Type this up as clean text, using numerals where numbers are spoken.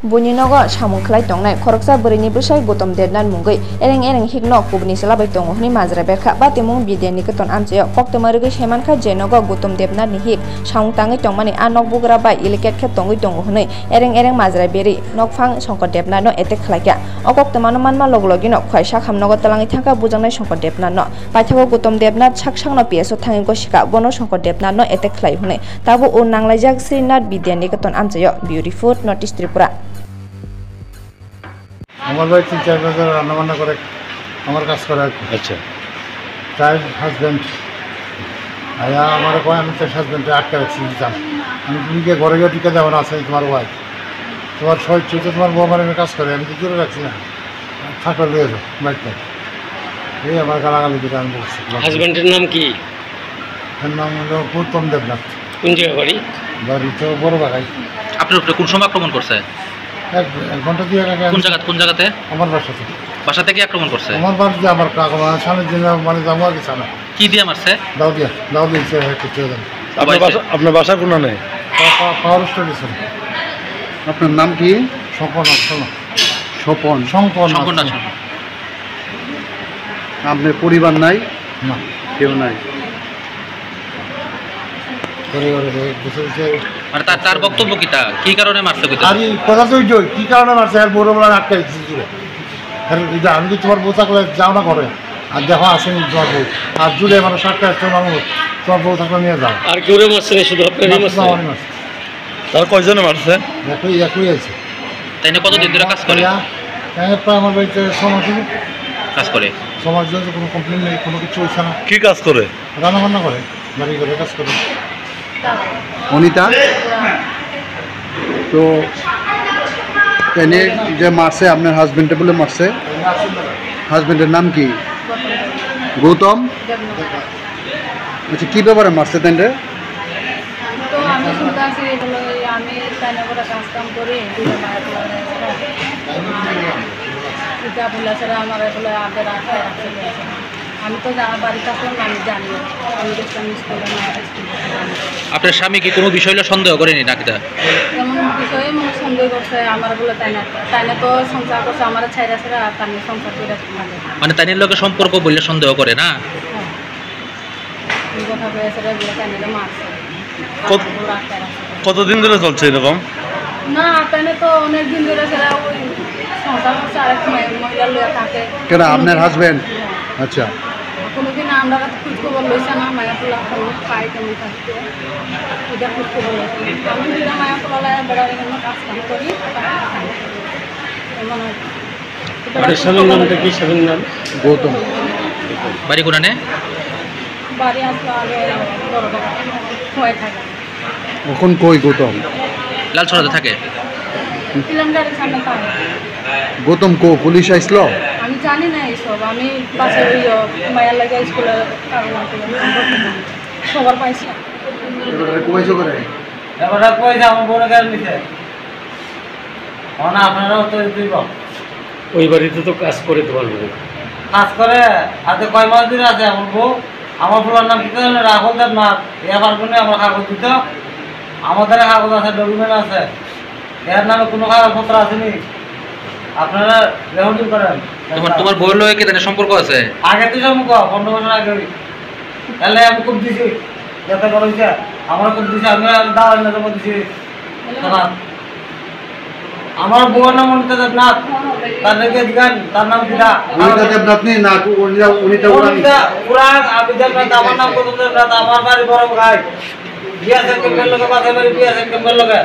Buni nogo samung khlai tongnai khoroksa bwrwini bwsai Gautam Devnath mungui ereng hikno kubni salabai tongo hini majra berkha batimung bideni keton amchayo koktoma rwgui saimankha je nogo Gautam Devnath ni hik samung tangai tongmani a nok bugra bai iliket khe tongui tongo hini ereng majra beri nokphang Shankar Devnath no attack khlaikya o koktoma no manma loglogi no khwaisa khamnogo talangi thangka bujangnai Shankar Devnath no paithago Gautam Devnath saksang no PSO thangi ko sika bono Shankar Devnath no attack khlai hini tabo o nanglaijak Srinath bideni keton amchayo beautiful notice Tripura আমার ভাই 3-4 বছর রান্না বান্না করে আমার কাজ করে। আচ্ছা চাইল্ড হাজব্যান্ড আয়া আমার কয় আমি চাইল্ড হাজব্যান্ডে আটকে রাখছি দিতাম আমি তুমিকে ঘরে গিয়ে টিকা দেওয়া আছে তোমার ওয়াইফ তোমার চৈত্র তোমার বউ আমার কাজ করে আমি তো জোরে রাখছি না থাকলে লিয়ে যাও বাড়িতে এই আমার গালাগালি দিতে আমি বলছি। হাজব্যান্ডের নাম কি? এর নাম হলো গৌতম দেবনাথ। কোন জায়গা বাড়ি? বাড়ি তো বড় বাগাই। আপনার উপরে কোন সময় আক্রমণ করছে? এক ঘন্টা দিয়ে কোন জায়গাতে? আমার বাসাতে। বাসা থেকে আক্রমণ করছে? আমার বাড়িতে আমার স্বামীর জন্য মানে যাবো আর কিছু না। কি দিয়ে মারছে? দাও দিয়েছে কিছু। আপনার বাসা কোন নেই? Power station. আপনার নাম কি? স্বপন। আপনার পরিবার নাই? না কেউ নাই। তার বক্তব্য কিটা কি কারণে মারছে? কথা তো কি কারণে মারছে আর বড় বড় আটকে আমি কি তোমার বউ থাকলে যাও না করে আর দেখো আসেনি তোমার বউ আর জুড়ে মানে 7টা মানুষ তোমার বউ থাকলে নিয়ে যাও। আর কেউ মারছে শুধু আপনারই মারছে? তার কয়জনে মারছে? একই আছে। তাই না কতদিন ধরে কাজ করে? প্রায় আমার বাড়িতে কাজ করে সমাজ কোনো কমপ্লেন নেই, কোনো কিছু হয়েছে না। কি কাজ করে? রান্না বান্না করে, বাড়ি করে কাজ করে। অনিতা তো এনে যে মারছে আপনার হাজবেন্ডে বলে মারছে, হাজবেন্ডের নাম কি? গৌতম। আচ্ছা কি ব্যাপারে মারছে তেন রে? তো আমি শুনতে আসি বলে আমি তাইনা করে কাজ কাম করি এটা বলে সেটা আমার বলে আগে আমি তো বাড়িতে আসলাম আমি জানি আমি দেখলাম স্কুলে আপনার স্বামী কি কোনো বিষয় সন্দেহ করেনি নাকি? এমন বিষয়ে সন্দেহ করছে আমার বলে তাইনা তো সংসার করছে আমার ছাইরা ছাড়া আর তাই সংসার করে মানে তাইনের লোকের সম্পর্ক বললে সন্দেহ করে না? কথা বলেছে বলে তাইনা মারছে। কতদিন ধরে চলছে এরকম? না তাইনা তো অনেক দিন ধরে সেটা ওই সংসার করছে আরেক মহিলার লোক থাকে। কেন আপনার হাজবেন্ড? আচ্ছা কোনোদিন আমরা খোঁজ খবর লইছে না মায়াপুলা খাই কেমন থাকতে এটা খোঁজ খবর লইছে আমি যেটা মায়াপুলা বেড়ার এখানে কাজ কাম করি এমন স্বামীর নামটা কি? স্বামীর নাম গৌতম। বাড়ি কোনানে? বাড়ি আসলে আগে বড় হয়ে থাকে। এখন কই গৌতম? লালছড়াতে থাকে। তিলাঙ্গারের সামনে থাকে। গৌতম কো পুলিশ আইসলো? আমি জানি না এইসব, আমি বাসে মায়ের লাগে স্কুলে খবর পাইছি। ওই বাড়িতে তো কাজ করে তোমার বউ? কাজ করে আজকে কয় মাস দিন আছে আমার বউ। আমার বউর নাম কি রাহুল দেবনাথ। এবার কোনো আমার কাগজ দিত, আমাদের কাগজ আছে, ডকুমেন্ট আছে, এর নামে কোনো কাগজপত্র আসেনি। আপনারা রেকর্ডিং করেন। তোমার বউয়ের লোক কি সম্পর্ক আছে? আগে তো সম্পর্ক 15 বছর আগে। তাহলে আমি খুব দিছি যাতে করেছে আমরা খুব দিছি, আমি দাঁড়ান না জমা দিছি। আমার বউয়ের নাম অনিতা দেবনাথ। তাদেরকে দিগান তার নাম কিটা? অনিতা দেবনাথ নেই না, অনিতা পুরান আমি দেবনাথ। আমার নাম গৌতম দেবনাথ। আমার বাড়ি বড় ভাই বিয়া থেকে লোকে বাসা বাড়ি বিয়া থেকে লোকে